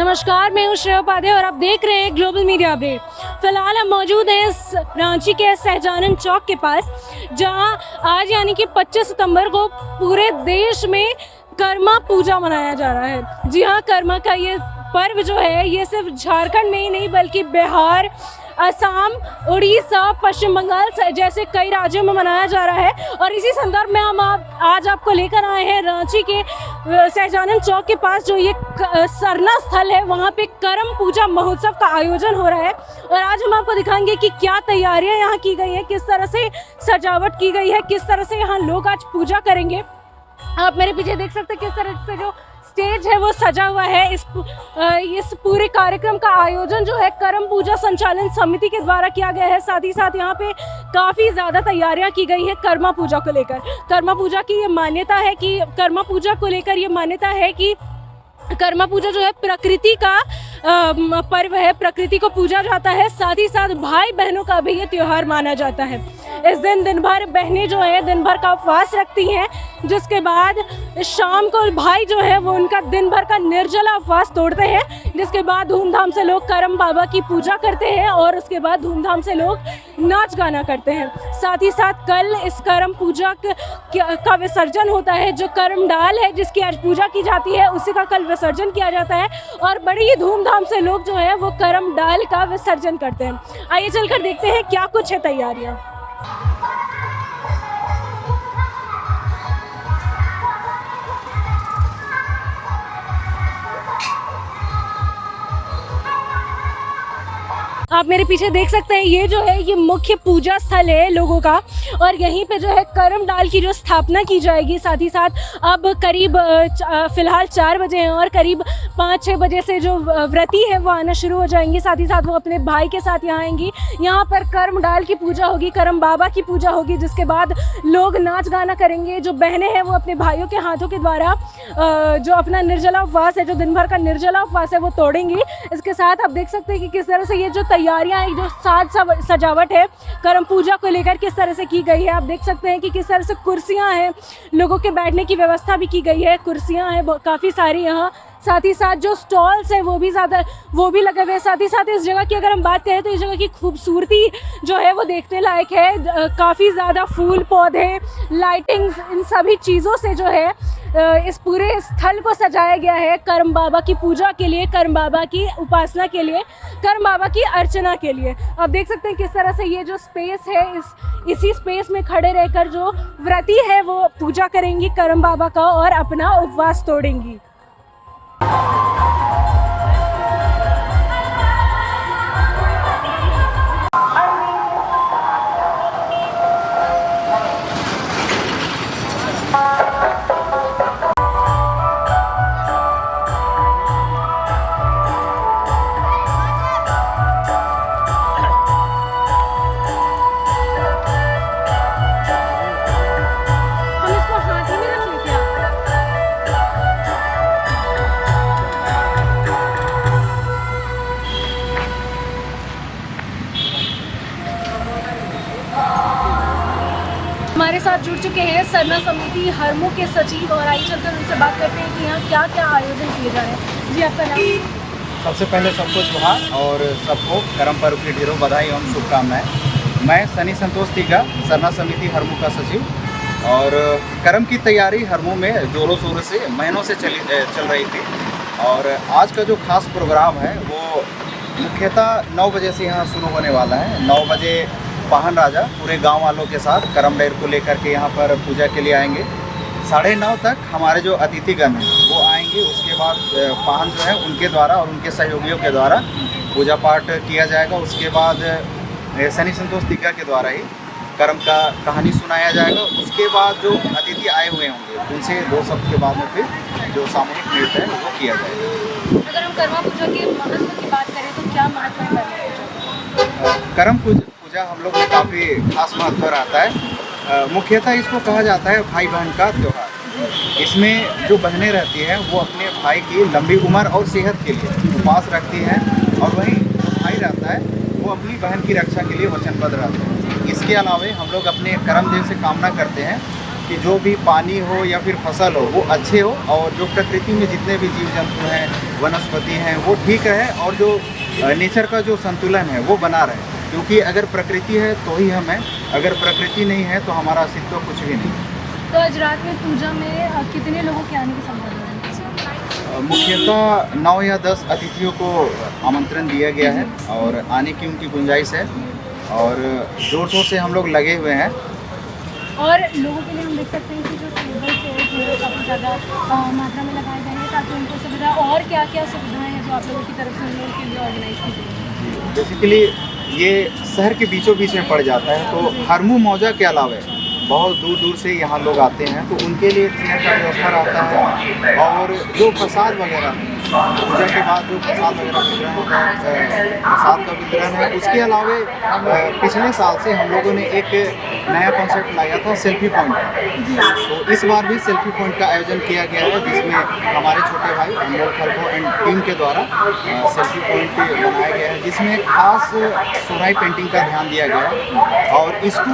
नमस्कार, मैं हूँ श्रेया उपाध्याय और आप देख रहे हैं ग्लोबल मीडिया अपडेट। फिलहाल हम मौजूद हैं इस रांची के सहजानंद चौक के पास, जहां आज यानी कि 25 सितंबर को पूरे देश में कर्मा पूजा मनाया जा रहा है। जी हाँ, कर्मा का ये पर्व जो है ये सिर्फ झारखंड में ही नहीं बल्कि बिहार, असम, उड़ीसा, पश्चिम बंगाल जैसे कई राज्यों में मनाया जा रहा है। और इसी संदर्भ में हम आज आपको लेकर आए हैं रांची के सहजानंद चौक के पास, जो ये सरना स्थल है, वहाँ पे करम पूजा महोत्सव का आयोजन हो रहा है। और आज हम आपको दिखाएंगे कि क्या तैयारियां यहाँ की गई हैं, किस तरह से सजावट की गई है, किस तरह से यहाँ लोग आज पूजा करेंगे। आप मेरे पीछे देख सकते हैं किस तरह से जो स्टेज है वो सजा हुआ है। इस पूरे कार्यक्रम का आयोजन जो है करम पूजा संचालन समिति के द्वारा किया गया है। साथ ही साथ यहाँ पे काफ़ी ज़्यादा तैयारियां की गई है कर्मा पूजा को लेकर। कर्मा पूजा की ये मान्यता है कि कर्मा पूजा को लेकर ये मान्यता है कि कर्मा पूजा जो है प्रकृति का पर्व है, प्रकृति को पूजा जाता है। साथ ही साथ भाई बहनों का भी ये त्योहार माना जाता है। इस दिन भर बहनें जो है दिन भर का उपवास रखती हैं, जिसके बाद शाम को भाई जो है वो उनका दिन भर का निर्जला उपवास तोड़ते हैं, जिसके बाद धूमधाम से लोग करम बाबा की पूजा करते हैं और उसके बाद धूमधाम से लोग नाच गाना करते हैं। साथ ही साथ कल इस करम पूजा का विसर्जन होता है। जो करम डाल है जिसकी आज पूजा की जाती है, उसी का कल विसर्जन किया जाता है और बड़ी ही धूमधाम से लोग जो है वो करम डाल का विसर्जन करते हैं। आइए चलकर देखते हैं क्या कुछ है तैयारियाँ। आप मेरे पीछे देख सकते हैं ये जो है ये मुख्य पूजा स्थल है लोगों का, और यहीं पे जो है करम डाल की जो स्थापना की जाएगी। साथ ही साथ अब करीब फ़िलहाल 4 बजे हैं और करीब 5-6 बजे से जो व्रती है वो आना शुरू हो जाएंगी। साथ ही साथ वो अपने भाई के साथ यहाँ आएंगी। यहाँ पर करम डाल की पूजा होगी, करम बाबा की पूजा होगी, जिसके बाद लोग नाच गाना करेंगे। जो बहनें हैं वो अपने भाइयों के हाथों के द्वारा जो अपना निर्जला उपवास है, जो दिन भर का निर्जला उपवास है, वो तोड़ेंगी। इसके साथ आप देख सकते हैं कि किस तरह से ये जो तैयारियां हैं, जो साज सजावट है करम पूजा को लेकर किस तरह से की गई है। आप देख सकते हैं कि किस तरह से कुर्सियां हैं, लोगों के बैठने की व्यवस्था भी की गई है, कुर्सियां हैं काफ़ी सारी यहाँ। साथ ही साथ जो स्टॉल्स हैं वो भी लगे हुए हैं। साथ ही साथ इस जगह की अगर हम बात करें तो इस जगह की खूबसूरती जो है वो देखने लायक है। काफ़ी ज़्यादा फूल पौधे, लाइटिंग्स, इन सभी चीज़ों से जो है इस पूरे स्थल को सजाया गया है करम बाबा की पूजा के लिए, करम बाबा की उपासना के लिए, करम बाबा की अर्चना के लिए। आप देख सकते हैं किस तरह से ये जो स्पेस है, इसी स्पेस में खड़े रहकर जो व्रती है वो पूजा करेंगी करम बाबा का और अपना उपवास तोड़ेंगी। हमारे साथ जुड़ चुके हैं सरना समिति हरमू के सचिव, और आइए चलकर उनसे बात करते हैं कि यहाँ क्या क्या आयोजन किए जा रहे हैं। जी, आपका नाम? सबसे पहले सबको जोहार और सबको करम पर्व की ढेरों बधाई एवं शुभकामनाएं। मैं सनी संतोष तीगा, सरना समिति हरमू का सचिव। और करम की तैयारी हरमू में जोरों शोरों से महीनों से चल रही थी। और आज का जो खास प्रोग्राम है वो मुख्यतः 9 बजे से यहाँ शुरू होने वाला है। 9 बजे पाहन राजा पूरे गांव वालों के साथ करम डेर को लेकर के यहाँ पर पूजा के लिए आएंगे। 9:30 तक हमारे जो अतिथिगण हैं वो आएंगे। उसके बाद पाहन जो है उनके द्वारा और उनके सहयोगियों के द्वारा पूजा पाठ किया जाएगा। उसके बाद सनी संतोष तीगा के द्वारा ही करम का कहानी सुनाया जाएगा। उसके बाद जो अतिथि आए हुए होंगे उनसे 2 शब्द के बाद में फिर जो सामूहिक नृत्य है वो किया जाएगा। अगर हम कर्मा पूजा के महत्व की बात करें तो क्या महत्व है करम पूजा हम लोग में काफ़ी खास महत्व रहता है। मुख्यतः इसको कहा जाता है भाई बहन का त्यौहार। इसमें जो बहनें रहती हैं वो अपने भाई की लंबी उम्र और सेहत के लिए उपवास रखती हैं, और वहीं जो भाई रहता है वो अपनी बहन की रक्षा के लिए वचनबद्ध रहते हैं। इसके अलावा हम लोग अपने करम देव से कामना करते हैं कि जो भी पानी हो या फिर फसल हो वो अच्छे हो, और जो प्रकृति में जितने भी जीव जंतु हैं, वनस्पति हैं, वो ठीक रहे, और जो नेचर का जो संतुलन है वो बना रहे। क्योंकि अगर प्रकृति है तो ही हम हैं, अगर प्रकृति नहीं है तो हमारा अस्तित्व कुछ भी नहीं। तो आज रात में पूजा में कितने लोगों के आने की संभावना है? मुख्यतः 9 या 10 अतिथियों को आमंत्रण दिया गया है और आने की उनकी गुंजाइश है, और ज़ोर शोर से हम लोग लगे हुए हैं। और लोगों के लिए हम देख सकते हैं कि जो टेबल चेयर जो है काफ़ी ज़्यादा मात्रा में लगाए गए हैं ताकि उनको सुविधा, और क्या क्या सुविधाएं हैं जो आप लोगों की तरफ से उन लोगों के लिए ऑर्गेनाइज की गई हैं? बेसिकली ये शहर के बीचों बीच में पड़ जाता है, तो हरमू मौजा के अलावा बहुत दूर दूर से यहाँ लोग आते हैं, तो उनके लिए चेयर का व्यवस्था रहता है। और जो प्रसाद वगैरह है, पूजा के बाद जो प्रसाद वगैरह प्रसाद का वितरण है, उसके अलावा पिछले साल से हम लोगों ने एक नया कॉन्सेप्ट लाया था सेल्फी पॉइंट का। तो इस बार भी सेल्फी पॉइंट का आयोजन किया गया है, जिसमें हमारे छोटे भाई अनमोल खलको एंड टीम के द्वारा सेल्फी पॉइंट बनाया गया है, जिसमें खास सोराई पेंटिंग का ध्यान दिया गया है, और इसको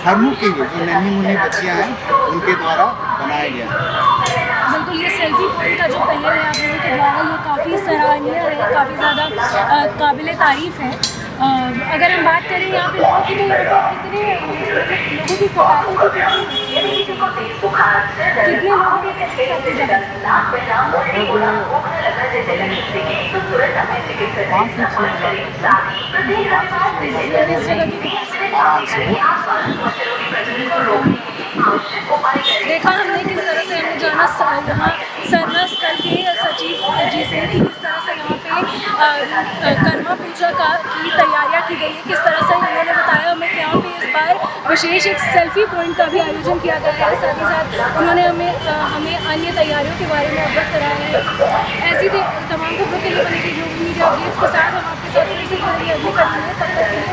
हरमू की जो नन्ही मुन्नी बच्चियाँ हैं उनके द्वारा बनाया गया है। बिल्कुल, ये सेल्फी पॉइंट का जो पहल है आप लोगों के द्वारा, ये काफ़ी सराहनीय है, काफ़ी ज़्यादा काबिल तारीफ़ है। अगर हम बात करें यहाँ पे लोगों की, तो यहाँ पे कितने लोगों की कैपेसिटी, कितने लोगों देखा हमने किस तरह से हमने जाना यहाँ सरना स्थल के सचिव जी से कि किस तरह से यहाँ पे कर्मा पूजा की तैयारियां की गई है, किस तरह से उन्होंने बताया हमें कि यहाँ पे इस बार विशेष एक सेल्फी पॉइंट का भी आयोजन किया गया है। साथ ही साथ उन्होंने हमें अन्य तैयारियों के बारे में अवगत कराया है। ऐसी तमाम खबरों के लिए बनी ग्लोबल मीडिया अपडेट्स के साथ हम आपके साथ फिर से जुड़ेंगे अगली कड़ी में। तब तक के लिए